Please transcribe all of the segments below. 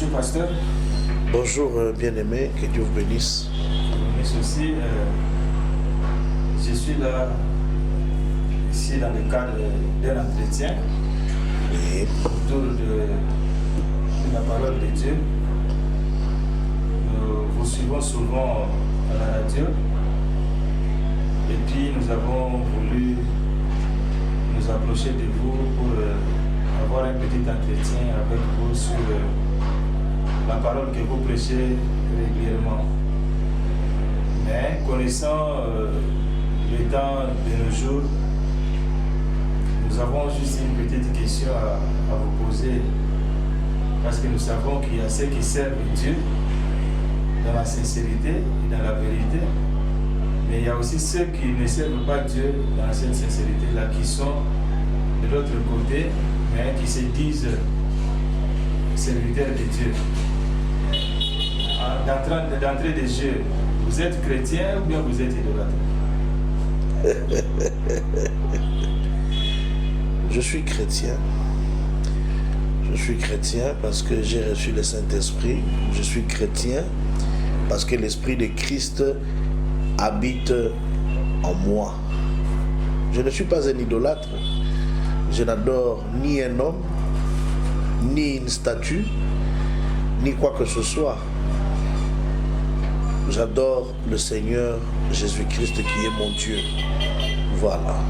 Bonjour pasteur. Bonjour bien-aimé, que Dieu vous bénisse. Bénisse aussi. Je suis là, ici dans le cadre d'un entretien Oui. autour de la parole de Dieu. Nous vous suivons souvent à la radio et puis nous avons voulu nous approcher de vous pour avoir un petit entretien avec vous sur la parole que vous prêchez régulièrement. Mais connaissant le temps de nos jours, nous avons juste une petite question à vous poser, parce que nous savons qu'il y a ceux qui servent Dieu dans la sincérité et dans la vérité, mais il y a aussi ceux qui ne servent pas Dieu dans cette sincérité-là, qui sont de l'autre côté, mais qui se disent serviteurs de Dieu. D'entrée de jeu, vous êtes chrétien ou bien vous êtes idolâtre? Je suis chrétien. Je suis chrétien parce que j'ai reçu le Saint-Esprit. Je suis chrétien parce que l'Esprit de Christ habite en moi. Je ne suis pas un idolâtre. Je n'adore ni un homme, ni une statue, ni quoi que ce soit. J'adore le Seigneur Jésus-Christ qui est mon Dieu. Voilà.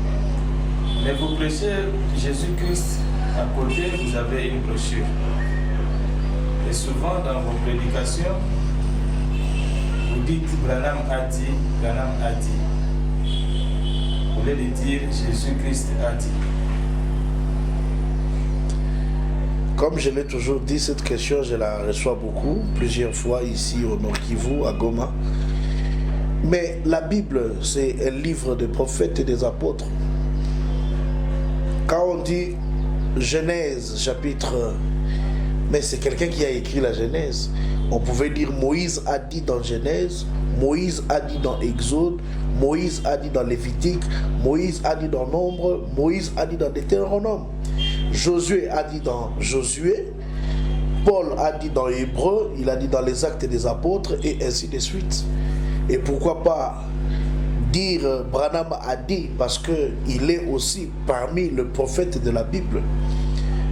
Mais vous prêchez Jésus-Christ, à côté vous avez une brochure. Et souvent dans vos prédications, vous dites Branham a dit, Branham a dit. Au lieu de dire Jésus-Christ a dit. Comme je l'ai toujours dit, cette question, je la reçois beaucoup, plusieurs fois ici au Nord Kivu, à Goma. Mais la Bible, c'est un livre des prophètes et des apôtres. Quand on dit Genèse, chapitre... Mais c'est quelqu'un qui a écrit la Genèse. On pouvait dire Moïse a dit dans Genèse, Moïse a dit dans Exode, Moïse a dit dans Lévitique, Moïse a dit dans Nombre, Moïse a dit dans Deutéronome. Josué a dit dans Josué, Paul a dit dans Hébreu, il a dit dans les Actes des Apôtres et ainsi de suite. Et pourquoi pas dire Branham a dit, parce qu'il est aussi parmi les prophètes de la Bible.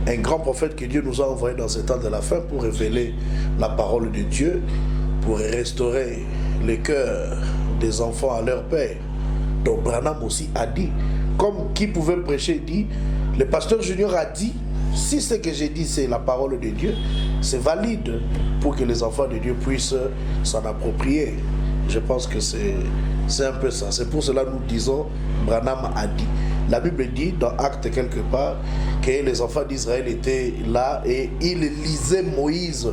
Un grand prophète que Dieu nous a envoyé dans ce temps de la fin pour révéler la parole de Dieu, pour restaurer les cœurs des enfants à leur père. Donc Branham aussi a dit, comme qui pouvait prêcher dit, le pasteur Junior a dit, si ce que j'ai dit c'est la parole de Dieu, c'est valide pour que les enfants de Dieu puissent s'en approprier. Je pense que c'est un peu ça. C'est pour cela que nous disons, Branham a dit. La Bible dit dans Actes quelque part que les enfants d'Israël étaient là et ils lisaient Moïse.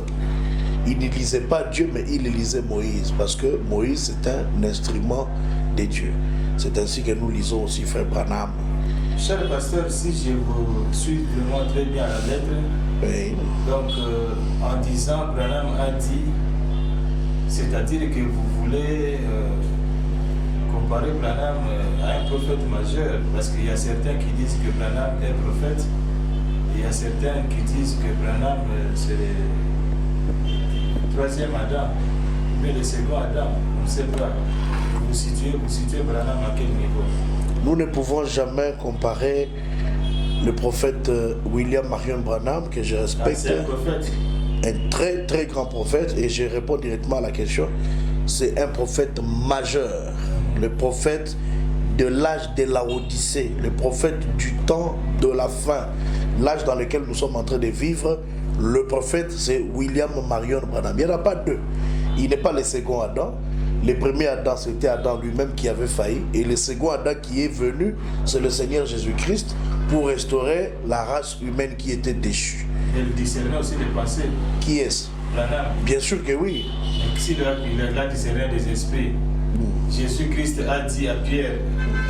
Ils ne lisaient pas Dieu, mais ils lisaient Moïse. Parce que Moïse c'est un instrument de Dieu. C'est ainsi que nous lisons aussi frère Branham. Cher pasteur, si je vous suis vraiment très bien à la lettre, Oui. donc en disant Branham a dit, c'est-à-dire que vous voulez comparer Branham à un prophète majeur, parce qu'il y a certains qui disent que Branham est prophète, et il y a certains qui disent que Branham c'est le troisième Adam, mais le second Adam, on ne sait pas. Vous situez Branham à quel niveau? Nous ne pouvons jamais comparer le prophète William Marion Branham, que je respecte. C'est un prophète. Un très très grand prophète, et je réponds directement à la question. C'est un prophète majeur, le prophète de l'âge de la Odyssée, le prophète du temps de la fin, l'âge dans lequel nous sommes en train de vivre. Le prophète, c'est William Marion Branham. Il n'y en a pas deux. Il n'est pas le second Adam. Le premier Adam, c'était Adam lui-même qui avait failli. Et le second Adam qui est venu, c'est le Seigneur Jésus-Christ pour restaurer la race humaine qui était déchue. Et il discernait aussi les pensées. Qui est-ce? Branham. Bien sûr que oui. Mais s'il a discerné des esprits, Jésus-Christ a dit à Pierre,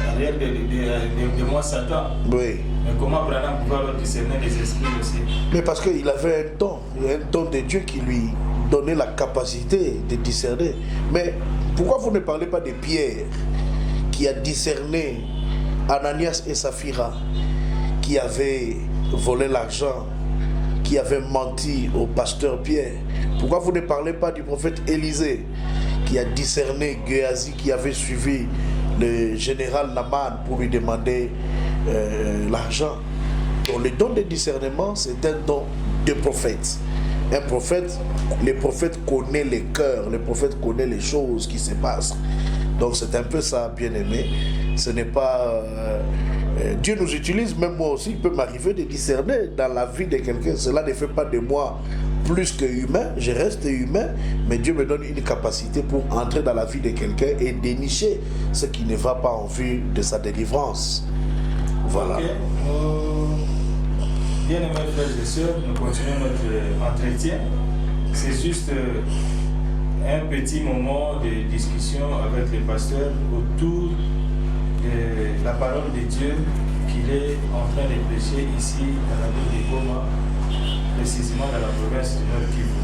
arrière de moi Satan. Oui. Mais comment Branham pouvait alors discerner des esprits aussi? Mais parce qu'il avait un don de Dieu qui lui donnait la capacité de discerner. Mais pourquoi vous ne parlez pas de Pierre qui a discerné Ananias et Saphira, qui avaient volé l'argent, qui avait menti au pasteur Pierre? Pourquoi vous ne parlez pas du prophète Élisée qui a discerné Géasi qui avait suivi le général Naman pour lui demander l'argent? Donc le don de discernement, c'est un don de prophète. Un prophète, le prophète connaît les cœurs, le prophète connaît les choses qui se passent. Donc c'est un peu ça, bien aimé. Ce n'est pas... Dieu nous utilise, même moi aussi, il peut m'arriver de discerner dans la vie de quelqu'un. Cela ne fait pas de moi plus que humain, je reste humain, mais Dieu me donne une capacité pour entrer dans la vie de quelqu'un et dénicher ce qui ne va pas en vue de sa délivrance. Voilà. Okay. Bien aimés frères et sœurs, nous continuons notre entretien. C'est juste un petit moment de discussion avec le pasteur autour de la parole de Dieu qu'il est en train de prêcher ici dans la ville de Goma, précisément dans la province du Nord Kivu.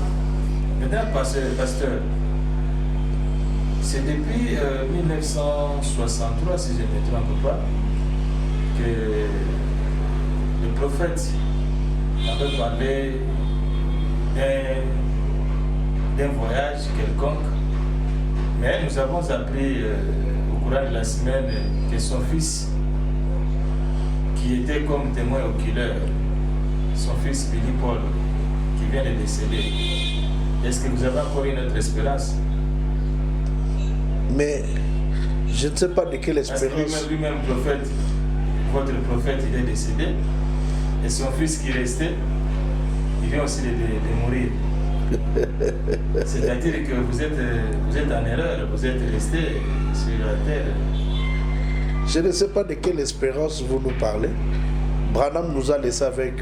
Maintenant, pasteur, c'est depuis 1963, si je ne me trompe pas, que le prophète avait parlé d'un voyage quelconque, mais nous avons appris au courant de la semaine que son fils, qui était comme témoin oculaire, son fils Billy Paul, qui vient de décéder. Est-ce que vous avez encore une autre espérance? Mais je ne sais pas de quelle espérance. Parce que lui-même prophète, votre prophète, il est décédé, et son fils qui restait, il vient aussi de mourir. C'est-à-dire que vous êtes en erreur, vous êtes resté sur la terre. Je ne sais pas de quelle espérance vous nous parlez. Branham nous a laissé avec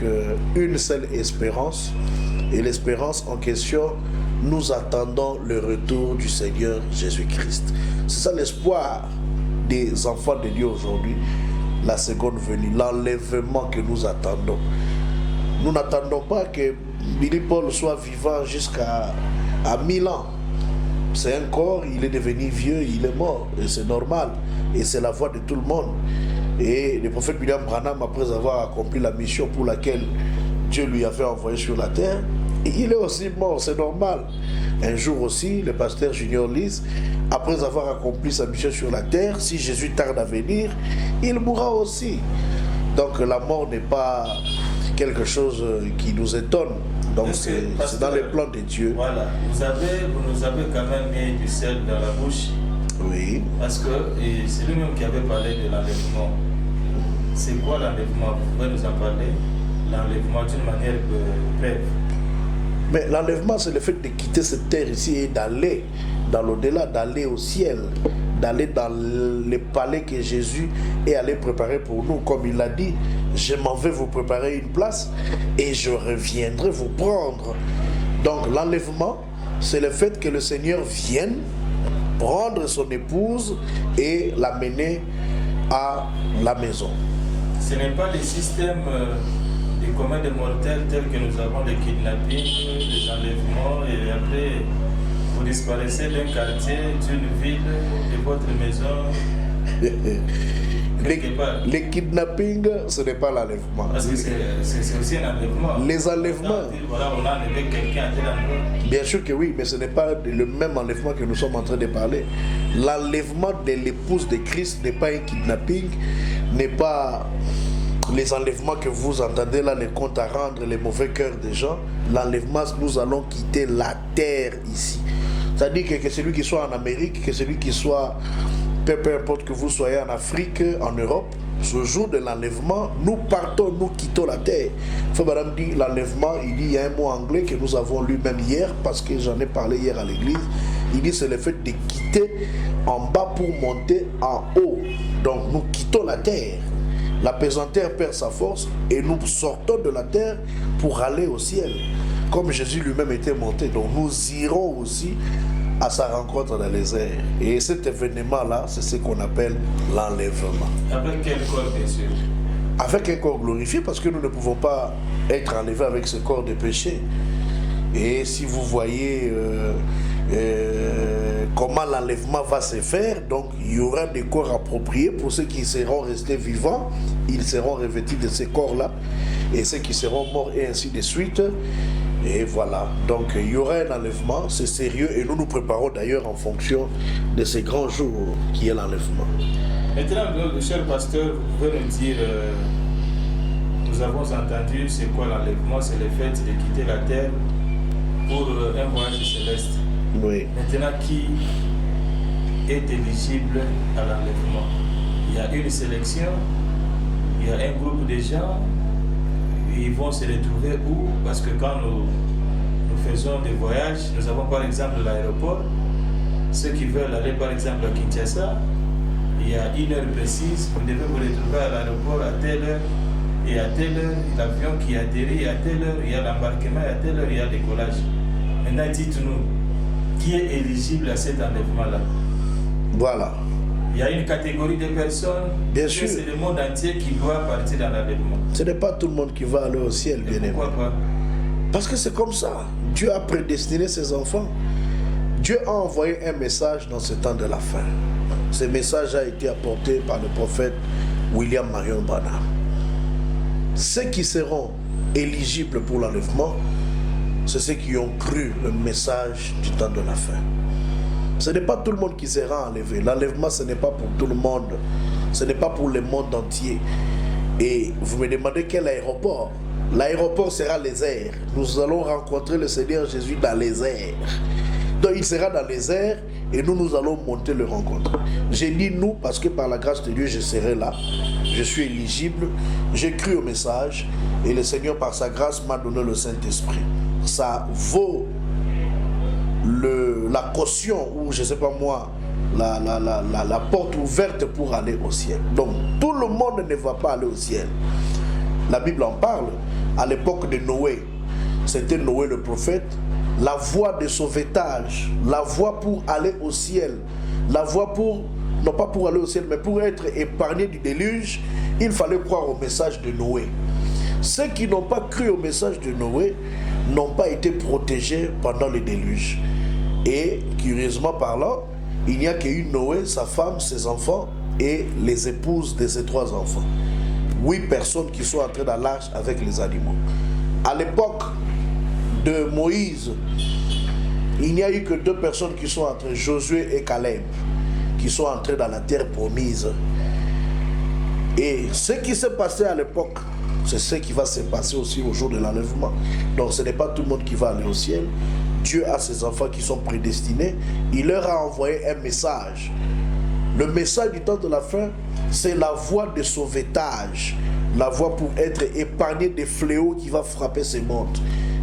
une seule espérance, et l'espérance en question, nous attendons le retour du Seigneur Jésus-Christ. C'est ça l'espoir des enfants de Dieu aujourd'hui, la seconde venue, l'enlèvement que nous attendons. Nous n'attendons pas que Billy Paul soit vivant jusqu'à 1000 ans. C'est un corps, il est devenu vieux, il est mort, et c'est normal, et c'est la voie de tout le monde. Et le prophète William Branham, après avoir accompli la mission pour laquelle Dieu lui avait envoyé sur la terre, il est aussi mort, c'est normal. Un jour aussi, le pasteur Junior Lise, après avoir accompli sa mission sur la terre, si Jésus tarde à venir, il mourra aussi. Donc la mort n'est pas quelque chose qui nous étonne. Donc c'est dans les plans de Dieu. Voilà, vous nous avez quand même mis du sel dans la bouche. Oui. Parce que c'est lui-même qui avait parlé de l'enlèvement. C'est quoi l'enlèvement? Vous pouvez nous en parler? L'enlèvement d'une manière brève. Mais l'enlèvement, c'est le fait de quitter cette terre ici et d'aller dans l'au-delà, d'aller au ciel, d'aller dans le palais que Jésus est allé préparer pour nous. Comme il l'a dit, je m'en vais vous préparer une place et je reviendrai vous prendre. Donc l'enlèvement, c'est le fait que le Seigneur vienne prendre son épouse et l'amener à la maison. Ce n'est pas le système des communs des mortels tels que nous avons les kidnappings, les enlèvements, et après vous disparaissez d'un quartier, d'une ville, de votre maison. Les kidnappings, ce n'est pas l'enlèvement. Parce que c'est aussi un enlèvement. Les enlèvements. Voilà, on a enlevé quelqu'un à tel endroit. Bien sûr que oui, mais ce n'est pas le même enlèvement que nous sommes en train de parler. L'enlèvement de l'épouse de Christ n'est pas un kidnapping, n'est pas les enlèvements que vous entendez là, les comptes à rendre, les mauvais cœurs des gens. L'enlèvement, nous allons quitter la terre ici. C'est-à-dire que celui qui soit en Amérique, que celui qui soit, peu importe que vous soyez en Afrique, en Europe, ce jour de l'enlèvement, nous partons, nous quittons la terre. Frère Madame dit l'enlèvement, il y a un mot anglais que nous avons lu même hier, parce que j'en ai parlé hier à l'église. Il dit c'est le fait de quitter en bas pour monter en haut. Donc nous quittons la terre. La pesanteur perd sa force et nous sortons de la terre pour aller au ciel. Comme Jésus lui-même était monté. Donc nous irons aussi à sa rencontre dans les airs. Et cet événement-là, c'est ce qu'on appelle l'enlèvement. Avec quel corps, bien sûr? Avec un corps glorifié, parce que nous ne pouvons pas être enlevés avec ce corps de péché. Et si vous voyez comment l'enlèvement va se faire, donc il y aura des corps appropriés pour ceux qui seront restés vivants, ils seront revêtus de ces corps-là. et ceux qui seront morts, et ainsi de suite. Et voilà, donc il y aura un enlèvement, c'est sérieux, et nous nous préparons d'ailleurs en fonction de ces grands jours qui est l'enlèvement. Maintenant, le cher pasteur, vous pouvez nous dire, nous avons entendu c'est quoi l'enlèvement, c'est le fait de quitter la terre pour un voyage céleste. Oui. Maintenant, qui est éligible à l'enlèvement? Il y a une sélection, il y a un groupe de gens, ils vont se retrouver où? Parce que quand nous faisons des voyages, nous avons par exemple l'aéroport. Ceux qui veulent aller par exemple à Kinshasa, il y a une heure précise, vous devez vous retrouver à l'aéroport à telle heure, et à telle heure, l'avion qui atterrit, à telle heure, il y a l'embarquement, et à telle heure, il y a le décollage. Maintenant, dites-nous, qui est éligible à cet enlèvement-là? Voilà. Il y a une catégorie de personnes, bien sûr, c'est le monde entier qui doit partir dans l'enlèvement. Ce n'est pas tout le monde qui va aller au ciel, bien aimé. Pourquoi pas? Parce que c'est comme ça. Dieu a prédestiné ses enfants. Dieu a envoyé un message dans ce temps de la fin. Ce message a été apporté par le prophète William Marion Branham. Ceux qui seront éligibles pour l'enlèvement, c'est ceux qui ont cru le message du temps de la fin. Ce n'est pas tout le monde qui sera enlevé. L'enlèvement, ce n'est pas pour tout le monde. Ce n'est pas pour le monde entier. Et vous me demandez quel aéroport? L'aéroport sera les airs. Nous allons rencontrer le Seigneur Jésus dans les airs. Donc il sera dans les airs et nous allons monter le rencontre. J'ai dit nous parce que par la grâce de Dieu, je serai là. Je suis éligible. J'ai cru au message et le Seigneur, par sa grâce, m'a donné le Saint-Esprit. Ça vaut la caution ou je ne sais pas moi, la porte ouverte pour aller au ciel. Donc tout le monde ne va pas aller au ciel. La Bible en parle. À l'époque de Noé, c'était Noé le prophète. La voie de sauvetage, la voie pour aller au ciel, la voie pour, non pas pour aller au ciel, mais pour être épargné du déluge, il fallait croire au message de Noé. Ceux qui n'ont pas cru au message de Noé n'ont pas été protégés pendant le déluge. Et curieusement parlant, il n'y a qu'une Noé, sa femme, ses enfants et les épouses de ses 3 enfants. 8 personnes qui sont entrées dans l'arche avec les animaux. À l'époque de Moïse, il n'y a eu que 2 personnes qui sont entrées, Josué et Caleb, qui sont entrés dans la terre promise. Et ce qui s'est passé à l'époque, c'est ce qui va se passer aussi au jour de l'enlèvement. Donc ce n'est pas tout le monde qui va aller au ciel. Dieu a ses enfants qui sont prédestinés. Il leur a envoyé un message. Le message du temps de la fin, c'est la voie de sauvetage. La voie pour être épargné des fléaux qui va frapper ce monde.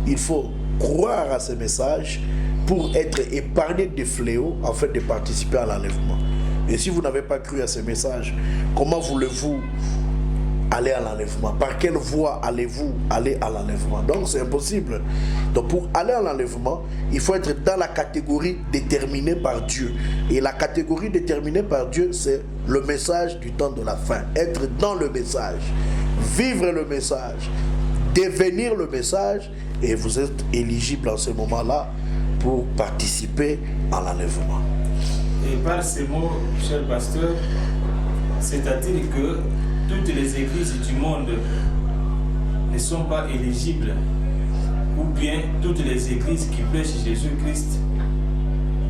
Il faut croire à ce message pour être épargné des fléaux afin de participer à l'enlèvement. Et si vous n'avez pas cru à ce message, comment voulez-vous aller à l'enlèvement? Par quelle voie allez-vous aller à l'enlèvement? Donc c'est impossible. Donc pour aller à l'enlèvement, il faut être dans la catégorie déterminée par Dieu. Et la catégorie déterminée par Dieu, c'est le message du temps de la fin. Être dans le message, vivre le message, devenir le message, et vous êtes éligible en ce moment-là pour participer à l'enlèvement. Et par ces mots, cher pasteur, c'est-à-dire que toutes les églises du monde ne sont pas éligibles, ou bien toutes les églises qui prêchent Jésus-Christ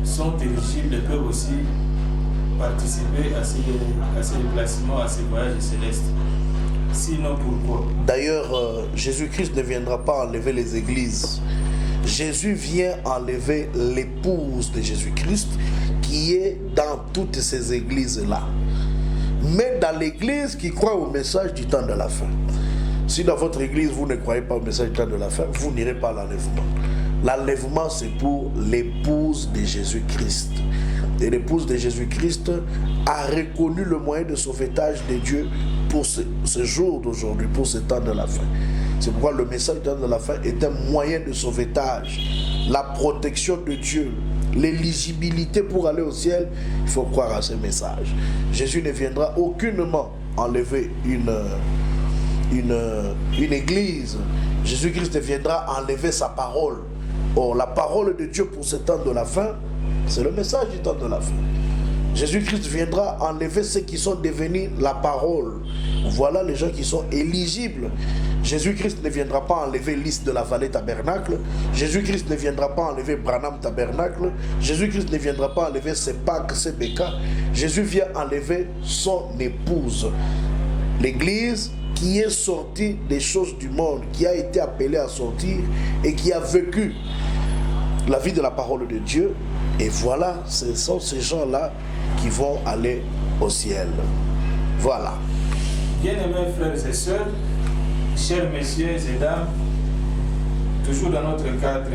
sont éligibles et peuvent aussi participer à ces déplacements, à ces voyages célestes. Sinon, pourquoi? D'ailleurs, Jésus-Christ ne viendra pas enlever les églises. Jésus vient enlever l'épouse de Jésus-Christ qui est dans toutes ces églises-là. Mais dans l'église qui croit au message du temps de la fin. Si dans votre église vous ne croyez pas au message du temps de la fin, vous n'irez pas à l'enlèvement. L'enlèvement, c'est pour l'épouse de Jésus-Christ. Et l'épouse de Jésus-Christ a reconnu le moyen de sauvetage de Dieu pour ce jour d'aujourd'hui, pour ce temps de la fin. C'est pourquoi le message du temps de la fin est un moyen de sauvetage. La protection de Dieu, l'éligibilité pour aller au ciel, il faut croire à ce message. Jésus ne viendra aucunement enlever une église. Jésus-Christ viendra enlever sa parole. Or, la parole de Dieu pour ce temps de la fin, c'est le message du temps de la fin. Jésus-Christ viendra enlever ceux qui sont devenus la parole. Voilà les gens qui sont éligibles. Jésus-Christ ne viendra pas enlever Lys de la vallée tabernacle. Jésus-Christ ne viendra pas enlever Branham tabernacle. Jésus-Christ ne viendra pas enlever Sepak, Sebeka. Jésus vient enlever son épouse. L'église qui est sortie des choses du monde, qui a été appelée à sortir et qui a vécu la vie de la parole de Dieu. Et voilà, ce sont ces gens-là qui vont aller au ciel. Voilà. Bien-aimés frères et sœurs, chers messieurs et dames, toujours dans notre cadre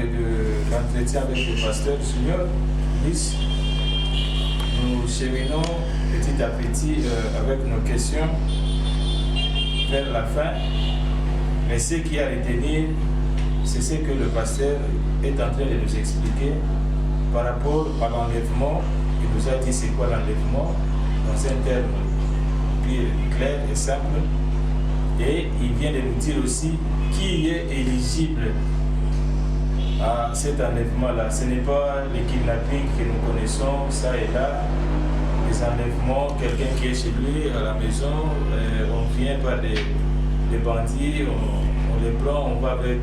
d'entretien avec le pasteur du Seigneur, Lys, nous cheminons petit à petit avec nos questions vers la fin. Mais ce qui a à retenir, c'est ce que le pasteur est en train de nous expliquer par rapport à l'enlèvement. Il nous a dit c'est quoi l'enlèvement dans un terme clair et simple. Et il vient de nous dire aussi qui est éligible à cet enlèvement-là. Ce n'est pas les kidnappings que nous connaissons, ça et là, les enlèvements, quelqu'un qui est chez lui à la maison, on vient par des bandits, on les prend, on va avec,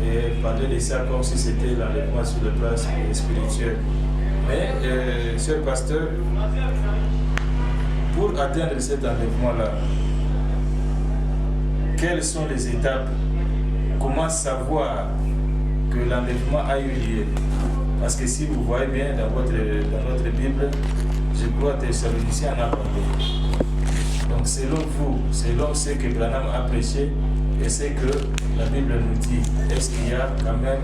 et parler de ça comme si c'était l'enlèvement sur le plan spirituel. Mais, cher pasteur, pour atteindre cet enlèvement-là, quelles sont les étapes? Comment savoir que l'enlèvement a eu lieu? Parce que si vous voyez bien dans notre Bible, je crois que Thessaloniciens en a parlé. Donc selon vous, selon ce que Branham a prêché et ce que la Bible nous dit, est-ce qu'il y a quand même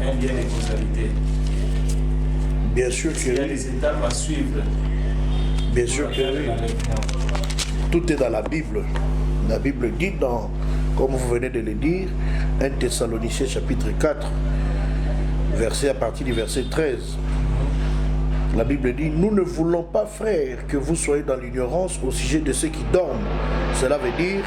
un lien de causalité? Bien sûr que il y a des étapes à suivre. Bien sûr que oui. Tout est dans la Bible. La Bible dit comme vous venez de le dire, 1 Thessaloniciens chapitre 4, à partir du verset 13. La Bible dit, nous ne voulons pas, frères, que vous soyez dans l'ignorance au sujet de ceux qui dorment. Cela veut dire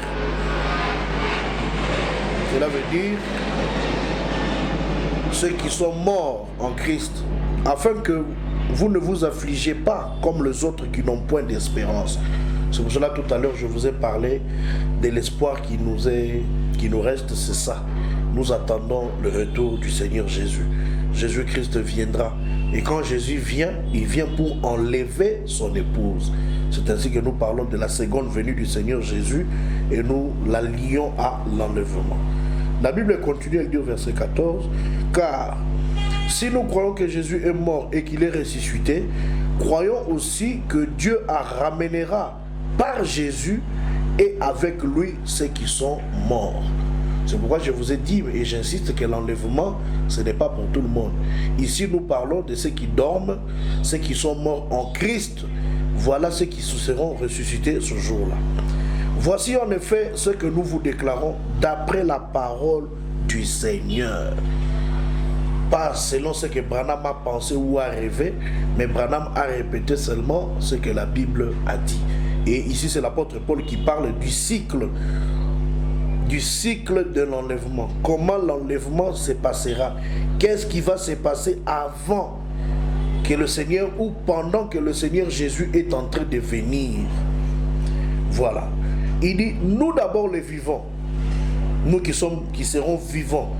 ceux qui sont morts en Christ, afin que vous ne vous affligez pas comme les autres qui n'ont point d'espérance. C'est pour cela tout à l'heure je vous ai parlé de l'espoir qui nous reste, c'est ça. Nous attendons le retour du Seigneur Jésus. Jésus-Christ viendra. Et quand Jésus vient, il vient pour enlever son épouse. C'est ainsi que nous parlons de la seconde venue du Seigneur Jésus et nous la lions à l'enlèvement. La Bible continue, elle dit au verset 14, car si nous croyons que Jésus est mort et qu'il est ressuscité, croyons aussi que Dieu ramènera par Jésus et avec lui ceux qui sont morts. C'est pourquoi je vous ai dit et j'insiste que l'enlèvement, ce n'est pas pour tout le monde. Ici, nous parlons de ceux qui dorment, ceux qui sont morts en Christ. Voilà ceux qui seront ressuscités ce jour-là. Voici en effet ce que nous vous déclarons d'après la parole du Seigneur. Pas selon ce que Branham a pensé ou a rêvé, mais Branham a répété seulement ce que la Bible a dit. Et ici, c'est l'apôtre Paul qui parle du cycle de l'enlèvement. Comment l'enlèvement se passera? Qu'est-ce qui va se passer avant que le Seigneur ou pendant que le Seigneur Jésus est en train de venir? Voilà. Il dit, nous d'abord les vivants, nous qui serons vivants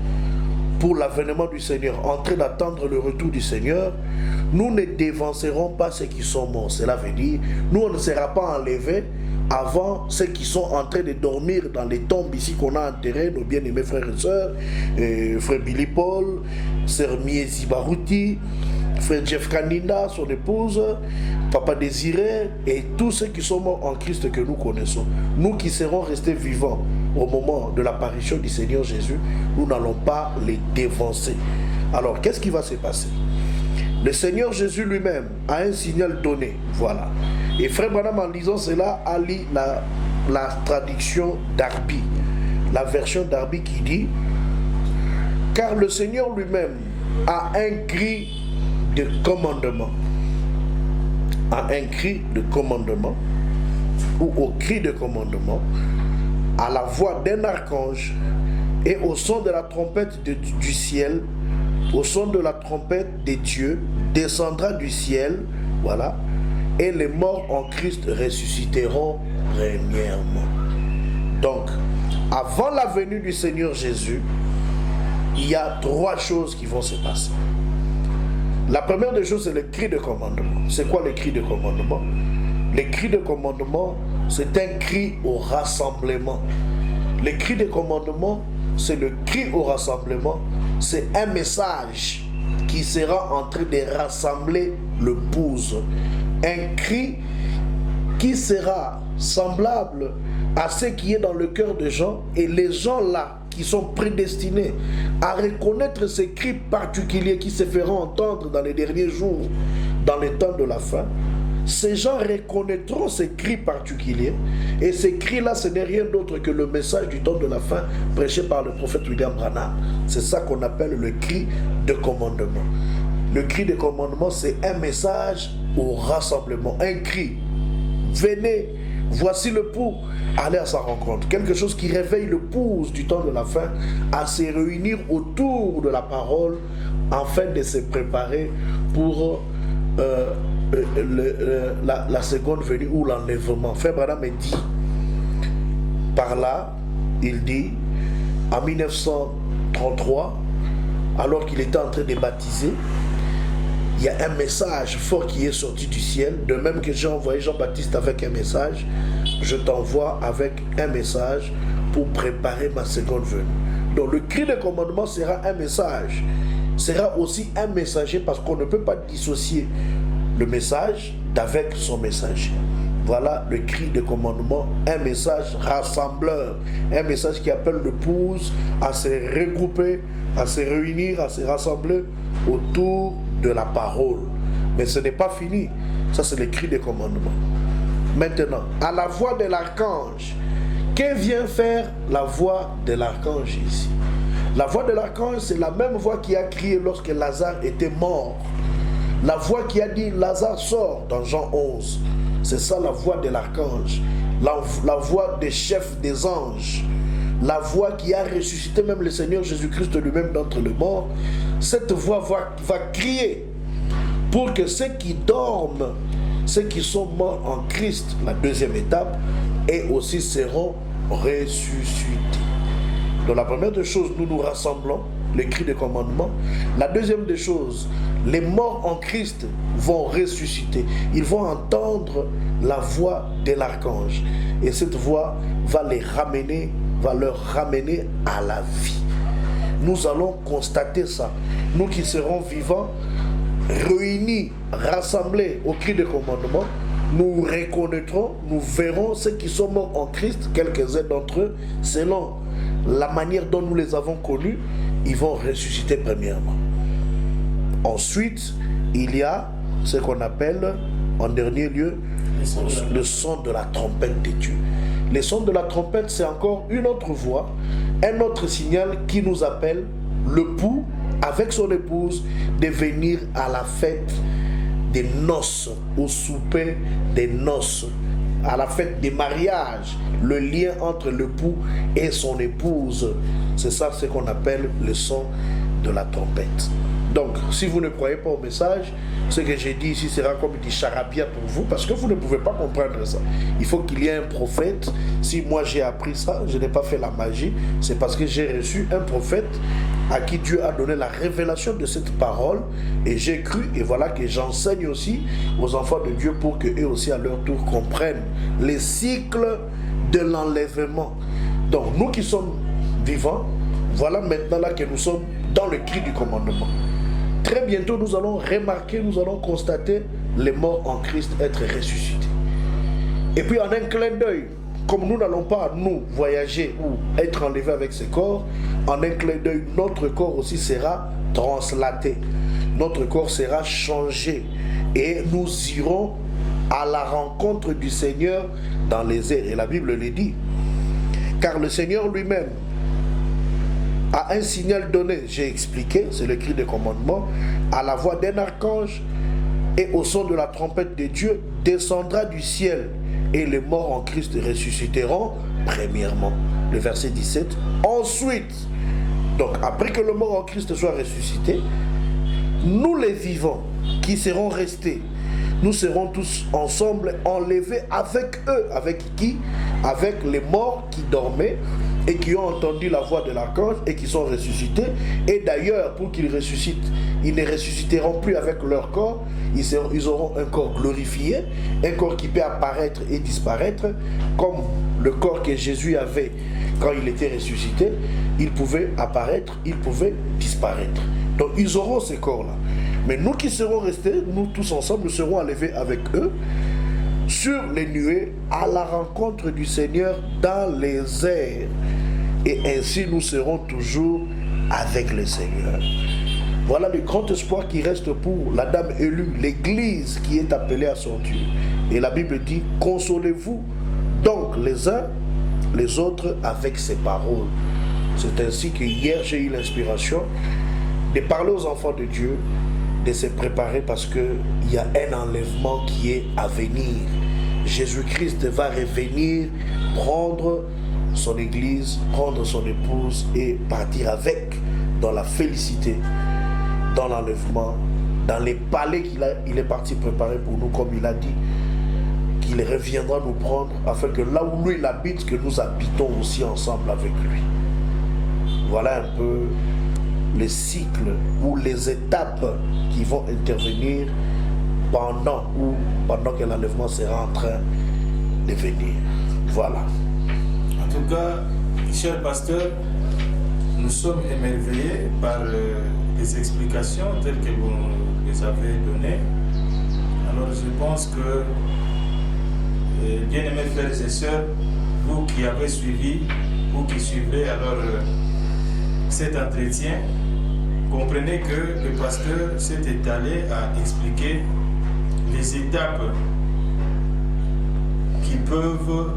pour l'avènement du Seigneur, en train d'attendre le retour du Seigneur, nous ne dévancerons pas ceux qui sont morts. Cela veut dire, nous on ne sera pas enlevés avant ceux qui sont en train de dormir dans les tombes ici qu'on a enterrés, nos bien-aimés frères et sœurs, frère Billy Paul, sœur Miezi Baruti, frère Jeff Kaninda, son épouse, Papa Désiré, et tous ceux qui sont morts en Christ que nous connaissons. Nous qui serons restés vivants au moment de l'apparition du Seigneur Jésus, nous n'allons pas les dévancer. Alors, qu'est-ce qui va se passer? Le Seigneur Jésus lui-même a un signal donné. Voilà. Et frère Branham, en lisant cela, a lu la traduction d'Arby, la version d'Arby qui dit, car le Seigneur lui-même a un cri de commandement, ou au cri de commandement, à la voix d'un archange et au son de la trompette du ciel, au son de la trompette des dieux, descendra du ciel, voilà, et les morts en Christ ressusciteront premièrement. Donc, avant la venue du Seigneur Jésus, il y a 3 choses qui vont se passer. La première des choses, c'est le cri de commandement. C'est quoi le cri de commandement? Le cri de commandement, c'est un cri au rassemblement. Le cri de commandement, c'est le cri au rassemblement. C'est un message qui sera en train de rassembler l'épouse. Un cri qui sera semblable à ce qui est dans le cœur des gens, et les gens là qui sont prédestinés à reconnaître ces cris particuliers qui se feront entendre dans les derniers jours, dans les temps de la fin. Ces gens reconnaîtront ces cris particuliers, et ces cris-là, ce n'est rien d'autre que le message du temps de la fin prêché par le prophète William Branham. C'est ça qu'on appelle le cri de commandement. Le cri de commandement, c'est un message au rassemblement, un cri. Venez, voici le l'époux, allez à sa rencontre. Quelque chose qui réveille l'épouse du temps de la fin à se réunir autour de la parole afin de se préparer pour la seconde venue ou l'enlèvement. Frère Branham me dit, par là, il dit, en 1933, alors qu'il était en train de baptiser, il y a un message fort qui est sorti du ciel. De même que j'ai envoyé Jean-Baptiste avec un message, je t'envoie avec un message pour préparer ma seconde venue. Donc le cri de commandement sera un message, sera aussi un messager, parce qu'on ne peut pas dissocier le message d'avec son messager. Voilà le cri de commandement, un message rassembleur, un message qui appelle l'épouse à se regrouper, à se réunir, à se rassembler autour de la parole. Mais ce n'est pas fini. Ça, c'est le cri de commandement. Maintenant, à la voix de l'archange, que vient faire la voix de l'archange ici? La voix de l'archange, c'est la même voix qui a crié lorsque Lazare était mort. La voix qui a dit Lazare sort dans Jean 11. C'est ça la voix de l'archange. La voix des chefs des anges. La voix qui a ressuscité même le Seigneur Jésus-Christ lui-même d'entre les morts. Cette voix va crier pour que ceux qui dorment, ceux qui sont morts en Christ, la deuxième étape, et aussi seront ressuscités. Donc la première des choses, nous nous rassemblons, le cri de commandement. La deuxième des choses, les morts en Christ vont ressusciter. Ils vont entendre la voix de l'archange. Et cette voix va leur ramener à la vie. Nous allons constater ça. Nous qui serons vivants, réunis, rassemblés au cri de commandement, nous reconnaîtrons, nous verrons ceux qui sont morts en Christ, quelques-uns d'entre eux, selon la manière dont nous les avons connus, ils vont ressusciter premièrement. Ensuite, il y a ce qu'on appelle, en dernier lieu, le son de la trompette de Dieu. Le son de la trompette, c'est encore une autre voix, un autre signal qui nous appelle l'époux avec son épouse de venir à la fête des noces, au souper des noces, à la fête des mariages, le lien entre l'époux et son épouse. C'est ça ce qu'on appelle le son de la trompette. Donc, si vous ne croyez pas au message, ce que j'ai dit ici sera comme du charabia pour vous, parce que vous ne pouvez pas comprendre ça. Il faut qu'il y ait un prophète. Si moi j'ai appris ça, je n'ai pas fait la magie, c'est parce que j'ai reçu un prophète à qui Dieu a donné la révélation de cette parole, et j'ai cru, et voilà que j'enseigne aussi aux enfants de Dieu pour qu'eux aussi à leur tour comprennent les cycles de l'enlèvement. Donc, nous qui sommes vivants, voilà maintenant là que nous sommes dans le cri du commandement. Très bientôt, nous allons remarquer, nous allons constater les morts en Christ être ressuscités. Et puis en un clin d'œil, comme nous n'allons pas nous voyager ou être enlevés avec ces corps, en un clin d'œil, notre corps aussi sera translaté. Notre corps sera changé et nous irons à la rencontre du Seigneur dans les airs. Et la Bible le dit. Car le Seigneur lui-même à un signal donné, j'ai expliqué, c'est le cri de commandement, à la voix d'un archange et au son de la trompette de Dieu, descendra du ciel et les morts en Christ ressusciteront premièrement. Le verset 17. Ensuite, donc après que le mort en Christ soit ressuscité, nous les vivants qui serons restés, nous serons tous ensemble enlevés avec eux. Avec qui? Avec les morts qui dormaient et qui ont entendu la voix de l'archange et qui sont ressuscités. Et d'ailleurs, pour qu'ils ressuscitent, ils ne ressusciteront plus avec leur corps, ils auront un corps glorifié, un corps qui peut apparaître et disparaître, comme le corps que Jésus avait quand il était ressuscité. Il pouvait apparaître, il pouvait disparaître. Donc ils auront ces corps-là. Mais nous qui serons restés, nous tous ensemble, nous serons enlevés avec eux sur les nuées à la rencontre du Seigneur dans les airs. Et ainsi nous serons toujours avec le Seigneur. Voilà le grand espoir qui reste pour la dame élue, l'Église qui est appelée à sortir. Et la Bible dit, consolez-vous donc les uns les autres avec ces paroles. C'est ainsi que hier j'ai eu l'inspiration de parler aux enfants de Dieu, de se préparer parce qu'il y a un enlèvement qui est à venir. Jésus-Christ va revenir, prendre son Église, prendre son épouse et partir avec dans la félicité, dans l'enlèvement, dans les palais il est parti préparer pour nous, comme il a dit, qu'il reviendra nous prendre afin que là où lui il habite, que nous habitons aussi ensemble avec lui. Voilà un peu les cycles ou les étapes qui vont intervenir pendant que l'enlèvement sera en train de venir. Voilà. En tout cas, cher pasteur, nous sommes émerveillés par les explications telles que vous les avez données. Alors je pense que, bien-aimés frères et sœurs, vous qui avez suivi, vous qui suivez alors cet entretien, comprenez que le pasteur s'est étalé à expliquer les étapes qui peuvent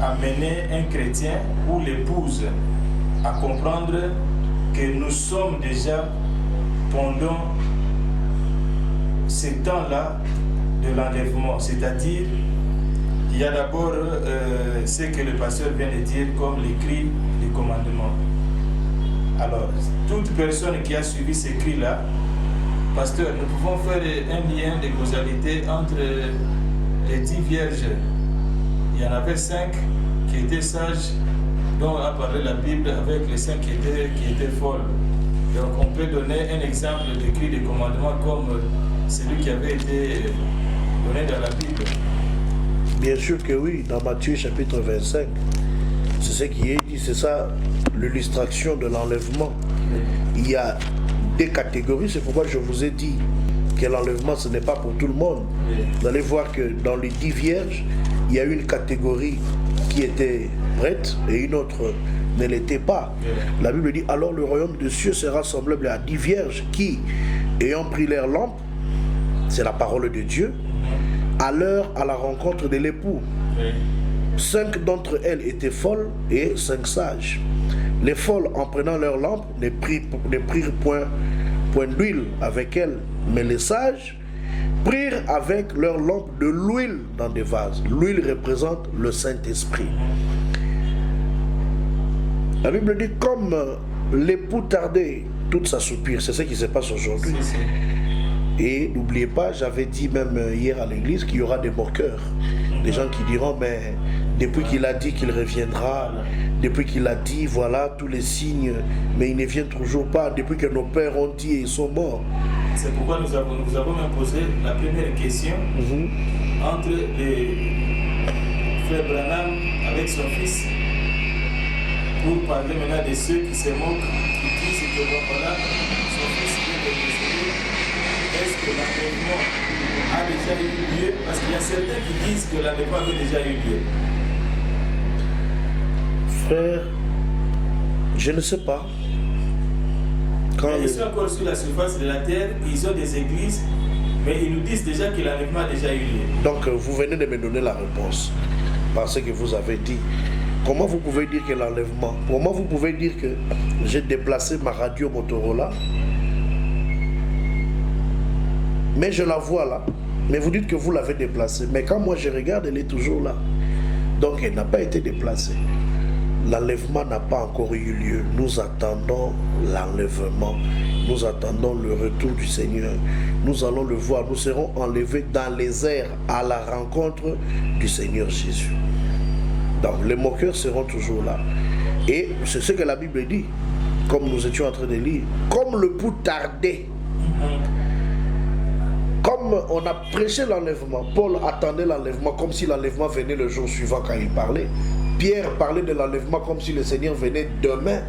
amener un chrétien ou l'épouse à comprendre que nous sommes déjà pendant ce temps-là de l'enlèvement. C'est-à-dire, il y a d'abord ce que le pasteur vient de dire comme l'écrit du commandement. Alors, toute personne qui a suivi ces cris-là, pasteur, nous pouvons faire un lien de causalité entre les 10 vierges. Il y en avait 5 qui étaient sages, dont a parlé la Bible, avec les 5 qui étaient folles. Donc on peut donner un exemple d'écrit de commandement comme celui qui avait été donné dans la Bible. Bien sûr que oui, dans Matthieu chapitre 25, c'est ce qui est dit, c'est ça l'illustration de l'enlèvement. Il y a des catégories, c'est pourquoi je vous ai dit que l'enlèvement ce n'est pas pour tout le monde. Vous allez voir que dans les 10 vierges, il y a une catégorie qui était prête et une autre ne l'était pas. La Bible dit, alors le royaume des cieux sera semblable à 10 vierges qui, ayant pris leur lampe, c'est la parole de Dieu, allèrent à la rencontre de l'époux. 5 d'entre elles étaient folles et 5 sages. Les folles, en prenant leur lampe, ne prirent point d'huile avec elles, mais les sages prirent avec leur lampe de l'huile dans des vases. L'huile représente le Saint-Esprit. La Bible dit, comme l'époux tardait, tout s'assoupir. C'est ce qui se passe aujourd'hui. Et n'oubliez pas, j'avais dit même hier à l'église qu'il y aura des moqueurs. Des gens qui diront, mais depuis qu'il a dit qu'il reviendra, depuis qu'il a dit, voilà tous les signes, mais il ne vient toujours pas, depuis que nos pères ont dit et ils sont morts. C'est pourquoi nous avons même posé la première question entre les frères Branham avec son fils, pour parler maintenant de ceux qui se moquent, qui disent que bon, voilà, son fils vient de décéder. Est-ce que l'enlèvement a déjà eu lieu? Parce qu'il y a certains qui disent que l'enlèvement avait déjà eu lieu. Frère, je ne sais pas. Ils sont encore sur la surface de la terre, ils ont des églises, mais ils nous disent déjà que l'enlèvement a déjà eu lieu. Donc vous venez de me donner la réponse, parce que vous avez dit. Comment vous pouvez dire que l'enlèvement, comment vous pouvez dire que j'ai déplacé ma radio Motorola, mais je la vois là, mais vous dites que vous l'avez déplacée, mais quand moi je regarde, elle est toujours là. Donc elle n'a pas été déplacée. L'enlèvement n'a pas encore eu lieu. Nous attendons l'enlèvement. nous attendons le retour du Seigneur. Nous allons le voir, nous serons enlevés dans les airs à la rencontre du Seignur Jésus. Donc les moqueurs seront toujours là. Et c'est ce que la Bible dit, comme nous étions en train de lire. Comme le pouls tardait, comme on a prêché l'enlèvement, Paul attendait l'enlèvement comme si l'enlèvement venait le jour suivant quand il parlait. Pierre parlait de l'enlèvement comme si le Seigneur venait demain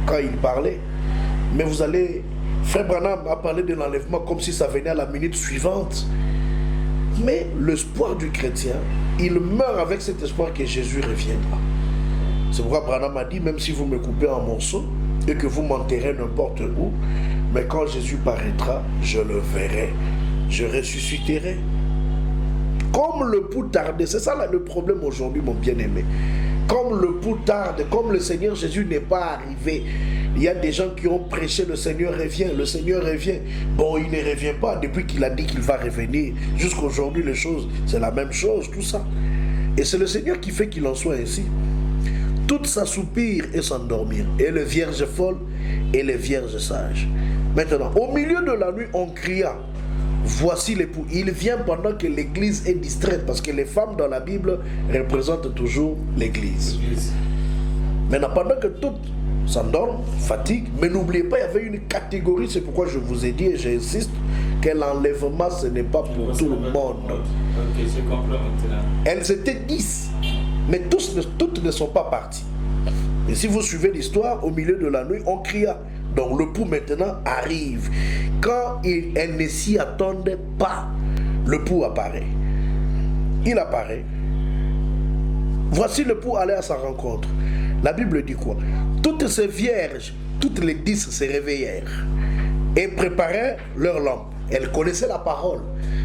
quand il parlait. Mais vous allez... Frère Branham a parlé de l'enlèvement comme si ça venait à la minute suivante. Mais l'espoir du chrétien, il meurt avec cet espoir que Jésus reviendra. C'est pourquoi Branham a dit, même si vous me coupez en morceaux et que vous m'enterrez n'importe où, mais quand Jésus paraîtra, je le verrai, je ressusciterai. Comme le pouls tardait, c'est ça là, le problème aujourd'hui, mon bien-aimé. Comme le pouls tarde, comme le Seigneur Jésus n'est pas arrivé, il y a des gens qui ont prêché le Seigneur revient, le Seigneur revient. Bon, il ne revient pas depuis qu'il a dit qu'il va revenir. Jusqu'aujourd'hui, les choses, c'est la même chose, tout ça. Et c'est le Seigneur qui fait qu'il en soit ainsi. Toutes s'assoupirent et s'endormirent, et les vierges folles et les vierges sages. Maintenant, au milieu de la nuit, on cria, voici l'époux. Il vient pendant que l'église est distraite, parce que les femmes dans la Bible représentent toujours l'église. Maintenant, pendant que toutes s'endorment, fatiguent, mais n'oubliez pas, il y avait une catégorie, c'est pourquoi je vous ai dit et j'insiste, que l'enlèvement, ce n'est pas pour tout le monde. Ok, je comprends maintenant. Elles étaient 10, mais toutes ne sont pas parties. Et si vous suivez l'histoire, au milieu de la nuit, on cria. Donc le pouls maintenant arrive. Quand elles ne s'y attendaient pas, le pouls apparaît. Il apparaît. Voici le pouls aller à sa rencontre. La Bible dit quoi? Toutes ces vierges, toutes les 10 se réveillèrent et préparaient leur lampe. Elles connaissaient la parole.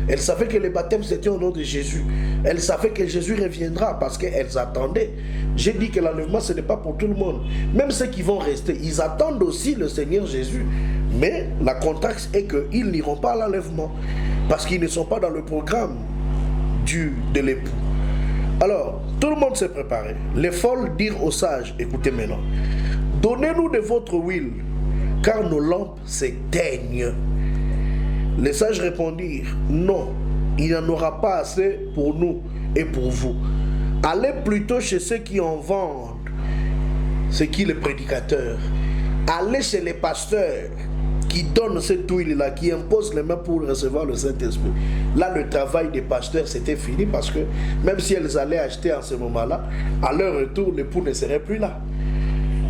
Elles savaient que le baptême c'était au nom de Jésus. Elles savaient que Jésus reviendra parce qu'elles attendaient. J'ai dit que l'enlèvement ce n'est pas pour tout le monde. Même ceux qui vont rester, ils attendent aussi le Seigneur Jésus. Mais la contrainte est qu'ils n'iront pas à l'enlèvement parce qu'ils ne sont pas dans le programme de l'époux. Alors, tout le monde s'est préparé. Les folles dirent aux sages, écoutez maintenant, donnez-nous de votre huile, car nos lampes s'éteignent. Les sages répondirent, non, il n'y en aura pas assez pour nous et pour vous. Allez plutôt chez ceux qui en vendent, c'est qui les prédicateurs. Allez chez les pasteurs qui donnent cette huile-là, qui imposent les mains pour recevoir le Saint-Esprit. Là, le travail des pasteurs, c'était fini parce que même si elles allaient acheter en ce moment-là, à leur retour, l'époux ne serait plus là.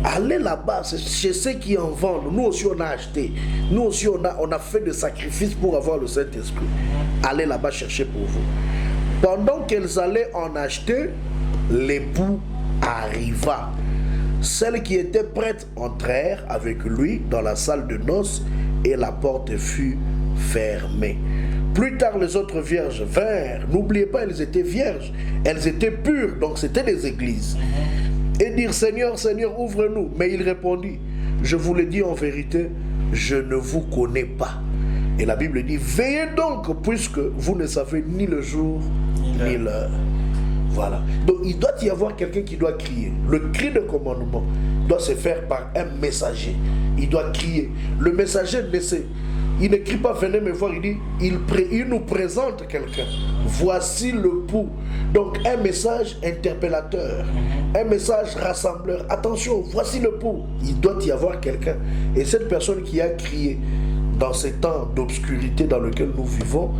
Allez là-bas, c'est chez ceux qui en vendent. Nous aussi, on a acheté. Nous aussi, on a fait des sacrifices pour avoir le Saint-Esprit. Allez là-bas chercher pour vous. Pendant qu'elles allaient en acheter, l'époux arriva. Celles qui étaient prêtes entrèrent avec lui dans la salle de noces et la porte fut fermée. Plus tard, les autres vierges vinrent. N'oubliez pas, elles étaient vierges. Elles étaient pures, donc c'était des églises. Et dirent, Seigneur, Seigneur, ouvre-nous. Mais il répondit, je vous le dis en vérité, je ne vous connais pas. Et la Bible dit, veillez donc, puisque vous ne savez ni le jour, ni l'heure. Voilà. Donc il doit y avoir quelqu'un qui doit crier. Le cri de commandement doit se faire par un messager. Il doit crier. Le messager il ne crie pas venez me voir, il dit il nous présente quelqu'un. Voici le pouls. Donc un message interpellateur, un message rassembleur. Attention, voici le pouls. Il doit y avoir quelqu'un. Et cette personne qui a crié dans ces temps d'obscurité dans lequel nous vivons,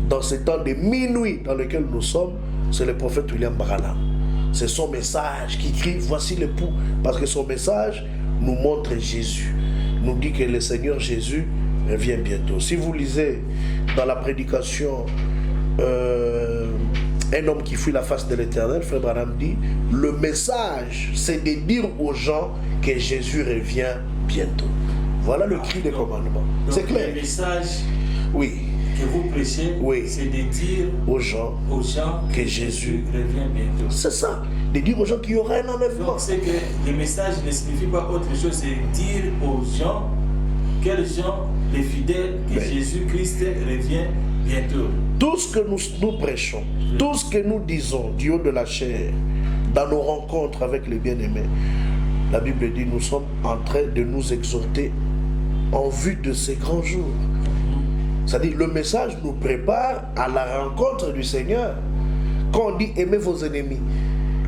dans ces temps de minuit dans lequel nous sommes, c'est le prophète William Branham. C'est son message qui crie voici le pouls. Parce que son message nous montre Jésus, nous dit que le Seigneur Jésus revient bientôt. Si vous lisez dans la prédication un homme qui fuit la face de l'Éternel, Frère Branham dit le message c'est de dire aux gens que Jésus revient bientôt. Voilà le cri des commandements. C'est clair. Le message oui. que vous prêchez, oui. C'est de dire aux gens que Jésus revient bientôt. C'est ça, de dire aux gens qu'il y aura un enlèvement. Donc c'est que le message ne signifie pas autre chose, c'est dire aux gens, quels gens, les fidèles, que Jésus-Christ revient bientôt. Tout ce que nous prêchons, tout ce que nous disons du haut de la chair, dans nos rencontres avec les bien-aimés, la Bible dit nous sommes en train de nous exhorter en vue de ces grands jours. C'est-à-dire, le message nous prépare à la rencontre du Seigneur. Quand on dit aimez vos ennemis,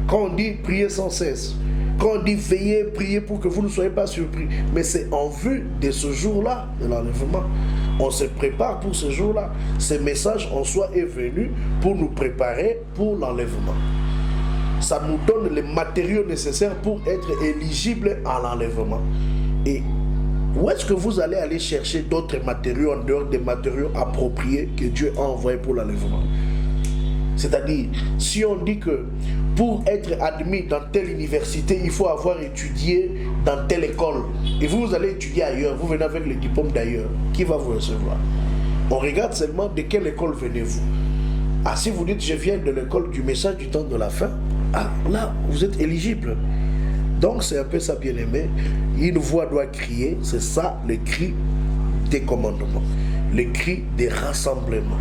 quand on dit priez sans cesse, quand on dit veillez, priez pour que vous ne soyez pas surpris, mais c'est en vue de ce jour-là, de l'enlèvement. On se prépare pour ce jour-là. Ce message en soi est venu pour nous préparer pour l'enlèvement. Ça nous donne les matériaux nécessaires pour être éligibles à l'enlèvement. Et où est-ce que vous allez aller chercher d'autres matériaux en dehors des matériaux appropriés que Dieu a envoyés pour l'enlèvement? C'est-à-dire, si on dit que pour être admis dans telle université, il faut avoir étudié dans telle école, et vous allez étudier ailleurs, vous venez avec le diplôme d'ailleurs, qui va vous recevoir? On regarde seulement de quelle école venez-vous. Ah, si vous dites je viens de l'école du message du temps de la fin, ah, là, vous êtes éligible. Donc c'est un peu ça, bien-aimé. Une voix doit crier, c'est ça le cri des commandements, le cri des rassemblements.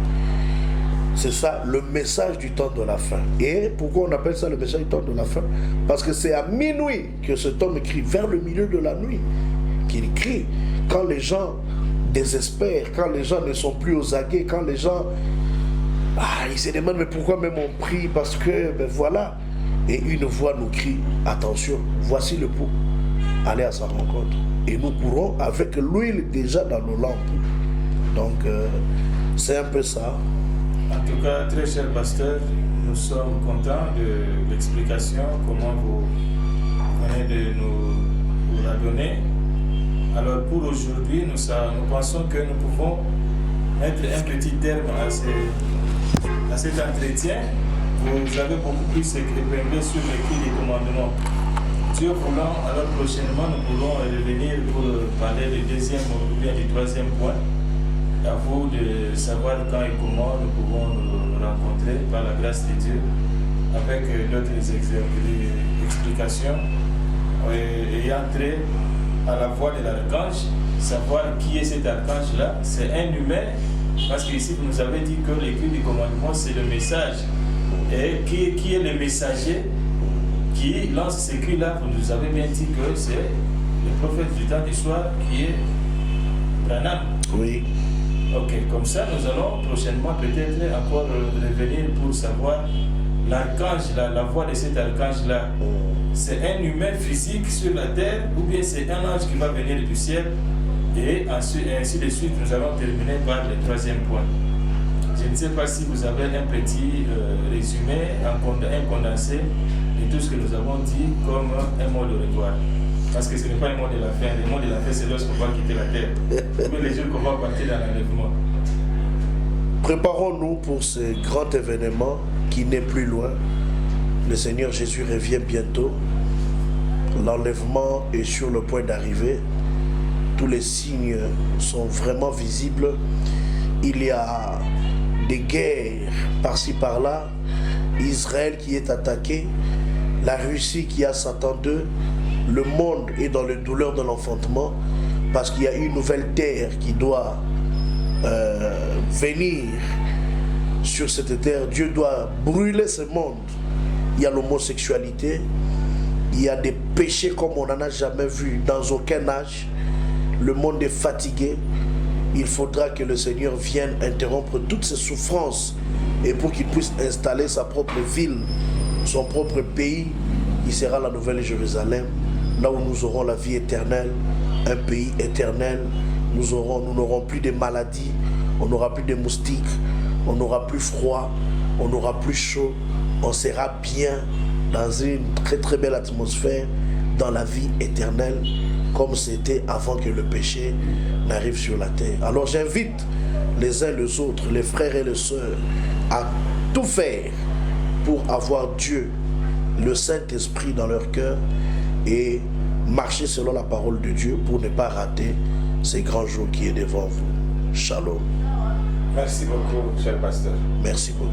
C'est ça le message du temps de la fin. Et pourquoi on appelle ça le message du temps de la fin? Parce que c'est à minuit que cet homme crie, vers le milieu de la nuit, qu'il crie. Quand les gens désespèrent, quand les gens ne sont plus aux aguets, quand les gens ils se demandent mais pourquoi même on prie? Parce que ben voilà. Et une voix nous crie, attention, voici le pot, allez à sa rencontre. Et nous courons avec l'huile déjà dans nos lampes. Donc c'est un peu ça. En tout cas, très cher pasteur, nous sommes contents de l'explication, comment vous venez de nous la donner. Alors pour aujourd'hui, nous pensons que nous pouvons mettre un petit terme à cet entretien. Vous avez beaucoup plus épinglé sur les cris des commandements. Dieu voulant, alors prochainement, nous pourrons revenir pour parler du deuxième ou bien du troisième point. À vous de savoir quand et comment nous pouvons nous rencontrer par la grâce de Dieu avec d'autres explications et entrer à la voix de l'archange, savoir qui est cet archange-là. C'est un humain, parce qu'ici vous nous avez dit que le cri du commandement c'est le message. Et qui est le messager qui lance ces cris-là? Vous nous avez bien dit que c'est le prophète du temps du soir qui est Branham. Oui. Ok, comme ça nous allons prochainement peut-être encore revenir pour savoir l'archange, la voix de cet archange-là. C'est un humain physique sur la terre ou bien c'est un ange qui va venir du ciel? Et ainsi de suite, nous allons terminer par le troisième point. Je ne sais pas si vous avez un petit résumé, un condensé de tout ce que nous avons dit comme un mot de revoir. Parce que ce n'est pas un mot de la fin. Le mot de la fin, c'est lorsqu'on va quitter la terre. Ou les jours qu'on va partir dans l'enlèvement. Préparons-nous pour ce grand événement qui n'est plus loin. Le Seigneur Jésus revient bientôt. L'enlèvement est sur le point d'arriver. Tous les signes sont vraiment visibles. Il y a des guerres par-ci par-là, Israël qui est attaqué, la Russie qui a Satan 2, le monde est dans les douleurs de l'enfantement parce qu'il y a une nouvelle terre qui doit venir sur cette terre. Dieu doit brûler ce monde. Il y a l'homosexualité, il y a des péchés comme on n'en a jamais vu dans aucun âge. Le monde est fatigué. Il faudra que le Seigneur vienne interrompre toutes ces souffrances et pour qu'il puisse installer sa propre ville, son propre pays, qui sera la nouvelle Jérusalem, là où nous aurons la vie éternelle, un pays éternel. Nous n'aurons plus de maladies, on n'aura plus de moustiques, on n'aura plus froid, on n'aura plus chaud, on sera bien dans une très très belle atmosphère, dans la vie éternelle, comme c'était avant que le péché n'arrive sur la terre. Alors j'invite les uns les autres, les frères et les sœurs, à tout faire pour avoir Dieu, le Saint-Esprit dans leur cœur et marcher selon la parole de Dieu pour ne pas rater ces grands jours qui est devant vous. Shalom. Merci beaucoup, cher pasteur. Merci beaucoup.